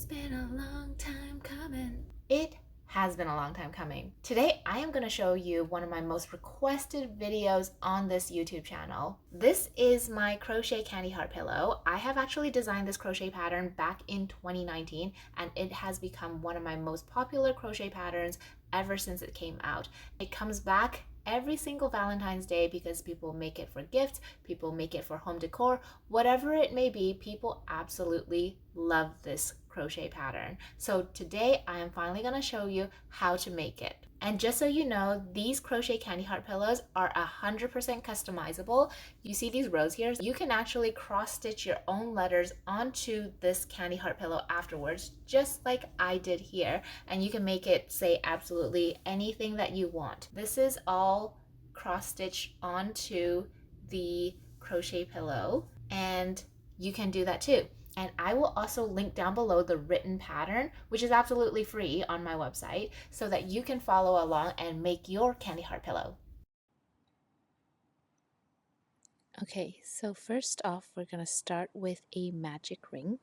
been a long time coming. It has been a long time coming. Today, I am going to show you one of my most requested videos on this YouTube channel. This is my crochet candy heart pillow. I have actually designed this crochet pattern back in 2019, and it has become one of my most popular crochet patterns ever since it came out. It comes back every single Valentine's Day because people make it for gifts, people make it for home decor, whatever it may be, people absolutely love this crochet pattern. So today I am finally going to show you how to make it. And just so you know, these crochet candy heart pillows are 100% customizable. You see these rows here? You can actually cross stitch your own letters onto this candy heart pillow afterwards, just like I did here. And you can make it say absolutely anything that you want. This is all cross stitch onto the crochet pillow, and you can do that too. And I will also link down below the written pattern, which is absolutely free on my website, so that you can follow along and make your candy heart pillow. Okay, so first off, we're going to start with a magic ring.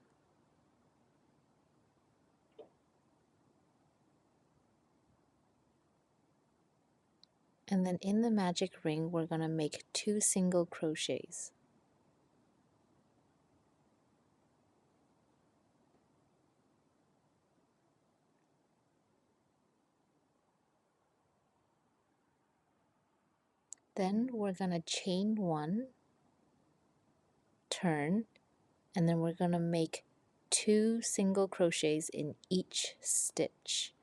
And then in the magic ring, we're going to make 2 single crochets. Then we're going to chain 1, turn, and then we're going to make 2 single crochets in each stitch.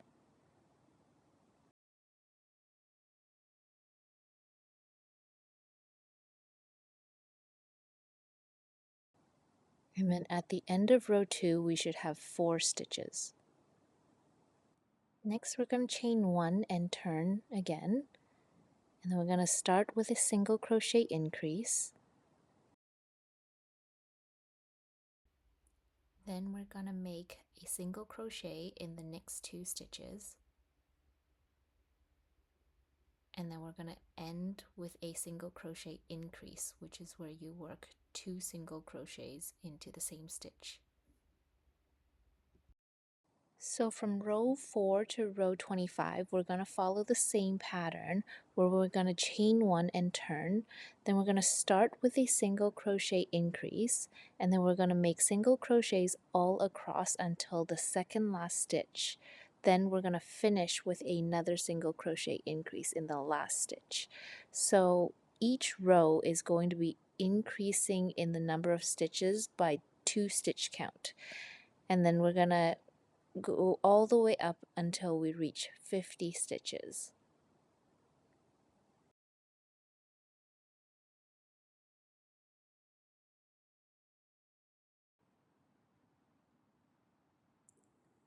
And then at the end of row 2, we should have 4 stitches. Next, we're going to chain 1 and turn again. And then we're going to start with a single crochet increase. Then we're going to make a single crochet in the next 2 stitches. And then we're going to end with a single crochet increase, which is where you work 2 single crochets into the same stitch. So from row 4 to row 25, we're going to follow the same pattern where we're going to chain 1 and turn. Then we're going to start with a single crochet increase, and then we're going to make single crochets all across until the second last stitch. Then we're going to finish with another single crochet increase in the last stitch. So each row is going to be increasing in the number of stitches by 2 stitch count. And then we're going to go all the way up until we reach 50 stitches.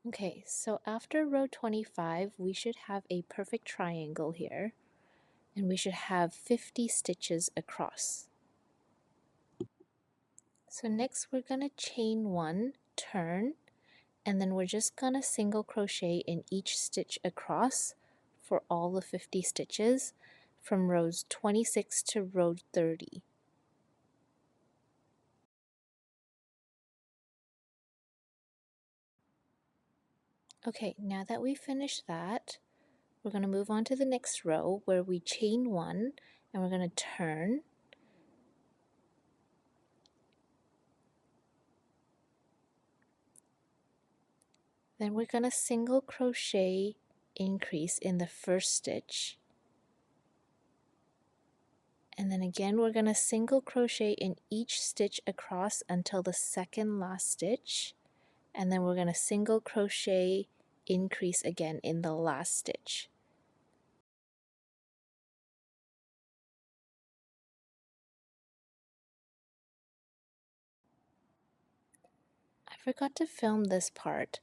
Okay, so after row 25, we should have a perfect triangle here, and we should have 50 stitches across. So next we're going to chain 1, turn, and then we're just going to single crochet in each stitch across for all the 50 stitches from rows 26 to row 30. Okay, now that we've finished that, we're going to move on to the next row where we chain 1 and we're going to turn. Then we're going to single crochet increase in the first stitch. And then again we're going to single crochet in each stitch across until the second last stitch. And then we're going to single crochet increase again in the last stitch. I forgot to film this part,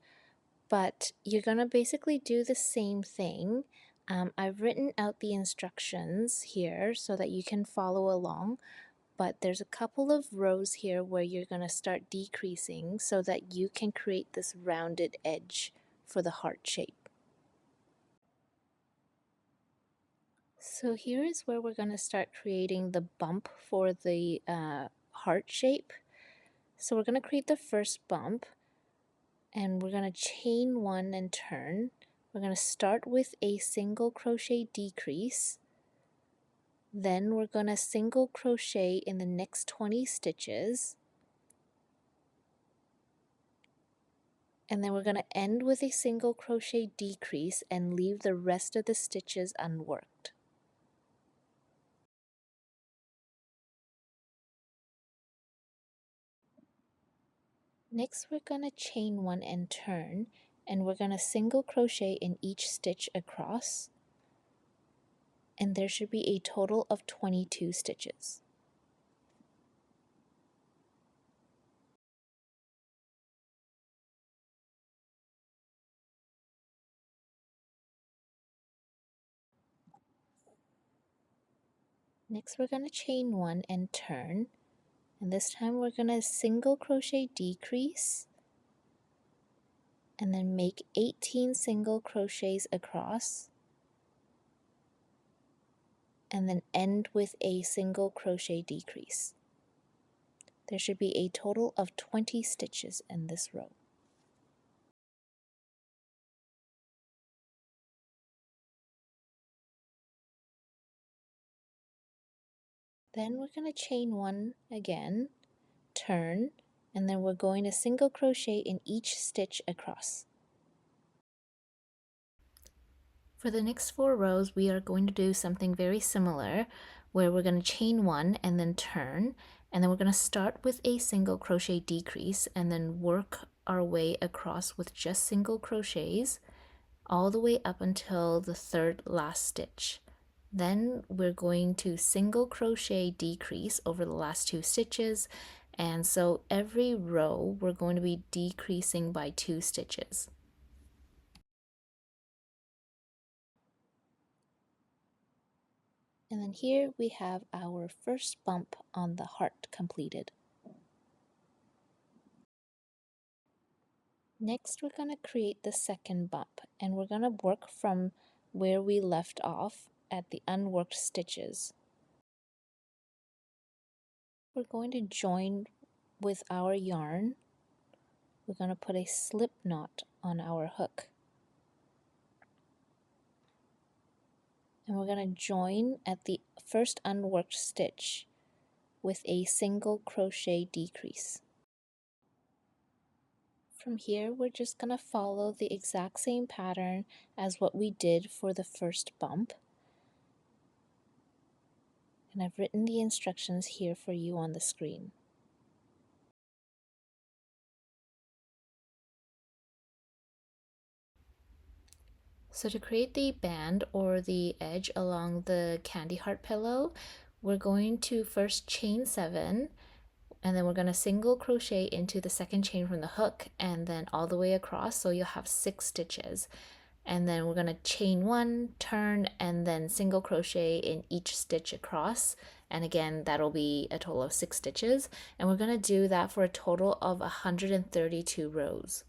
but you're going to basically do the same thing. I've written out the instructions here so that you can follow along, but there's a couple of rows here where you're going to start decreasing so that you can create this rounded edge for the heart shape. So here is where we're going to start creating the bump for the heart shape. So we're going to create the first bump. and we're going to chain 1 and turn. We're going to start with a single crochet decrease, then we're going to single crochet in the next 20 stitches, and then we're going to end with a single crochet decrease and leave the rest of the stitches unworked. Next we're going to chain 1 and turn, and we're going to single crochet in each stitch across, and there should be a total of 22 stitches. Next we're going to chain 1 and turn, and this time we're going to single crochet decrease and then make 18 single crochets across, and then end with a single crochet decrease. There should be a total of 20 stitches in this row. Then we're going to chain 1 again, turn, and then we're going to single crochet in each stitch across. For the next 4 rows, we are going to do something very similar, where we're going to chain 1 and then turn, and then we're going to start with a single crochet decrease and then work our way across with just single crochets all the way up until the 3rd last stitch. Then we're going to single crochet decrease over the last 2 stitches, and so every row we're going to be decreasing by 2 stitches. And then here we have our first bump on the heart completed. Next we're going to create the second bump, and we're going to work from where we left off at the unworked stitches. We're going to join with our yarn. We're going to put a slip knot on our hook. And we're going to join at the first unworked stitch with a single crochet decrease. From here, we're just going to follow the exact same pattern as what we did for the first bump. And I've written the instructions here for you on the screen. So to create the band or the edge along the candy heart pillow, we're going to first chain 7, and then we're going to single crochet into the second chain from the hook and then all the way across, so you'll have 6 stitches. And then we're going to chain 1, turn, and then single crochet in each stitch across, and again that'll be a total of 6 stitches, and we're going to do that for a total of 132 rows.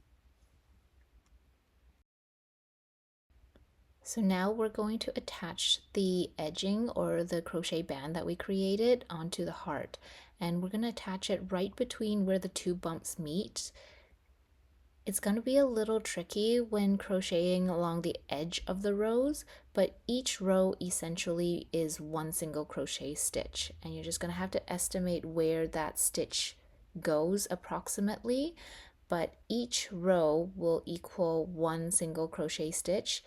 So now we're going to attach the edging or the crochet band that we created onto the heart, and we're going to attach it right between where the 2 bumps meet. It's going to be a little tricky when crocheting along the edge of the rows, but each row essentially is 1 single crochet stitch, and you're just going to have to estimate where that stitch goes approximately, but each row will equal 1 single crochet stitch,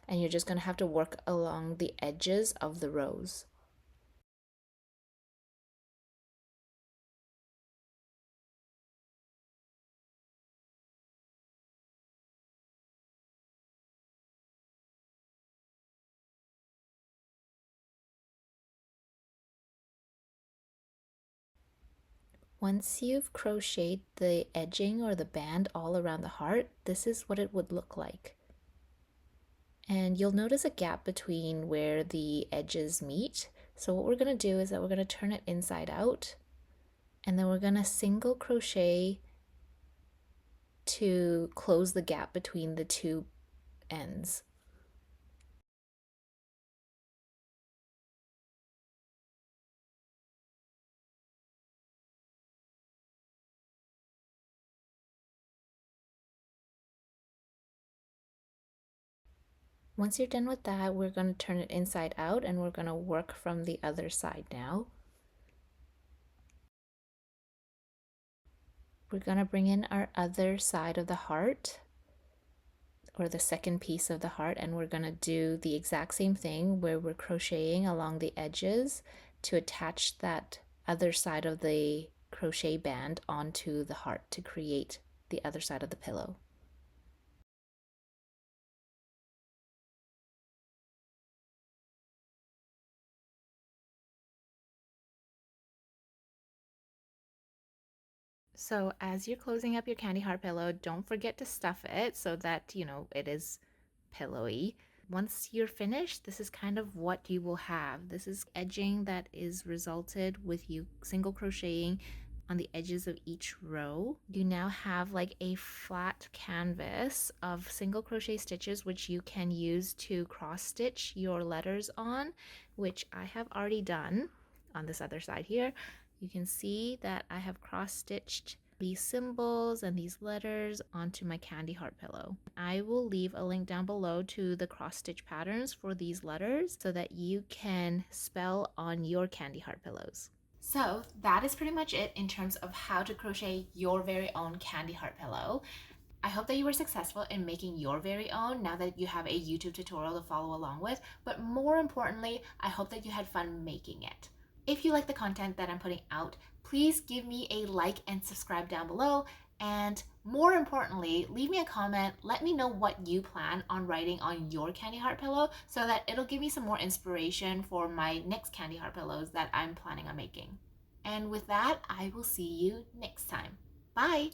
and you're just going to have to work along the edges of the rows. Once you've crocheted the edging or the band all around the heart, this is what it would look like. And you'll notice a gap between where the edges meet. So what we're going to do is that we're going to turn it inside out, and then we're going to single crochet to close the gap between the 2 ends. Once you're done with that, we're going to turn it inside out and we're going to work from the other side now. We're going to bring in our other side of the heart, or the second piece of the heart, and we're going to do the exact same thing where we're crocheting along the edges to attach that other side of the crochet band onto the heart to create the other side of the pillow. So as you're closing up your candy heart pillow, don't forget to stuff it so that, it is pillowy. Once you're finished, this is kind of what you will have. This is edging that is resulted with you single crocheting on the edges of each row. You now have like a flat canvas of single crochet stitches which you can use to cross stitch your letters on, which I have already done on this other side here. You can see that I have cross stitched these symbols and these letters onto my candy heart pillow. I will leave a link down below to the cross stitch patterns for these letters so that you can spell on your candy heart pillows. So that is pretty much it in terms of how to crochet your very own candy heart pillow. I hope that you were successful in making your very own now that you have a YouTube tutorial to follow along with, but more importantly, I hope that you had fun making it. If you like the content that I'm putting out, please give me a like and subscribe down below. And more importantly, leave me a comment. Let me know what you plan on writing on your candy heart pillow so that it'll give me some more inspiration for my next candy heart pillows that I'm planning on making. And with that, I will see you next time. Bye!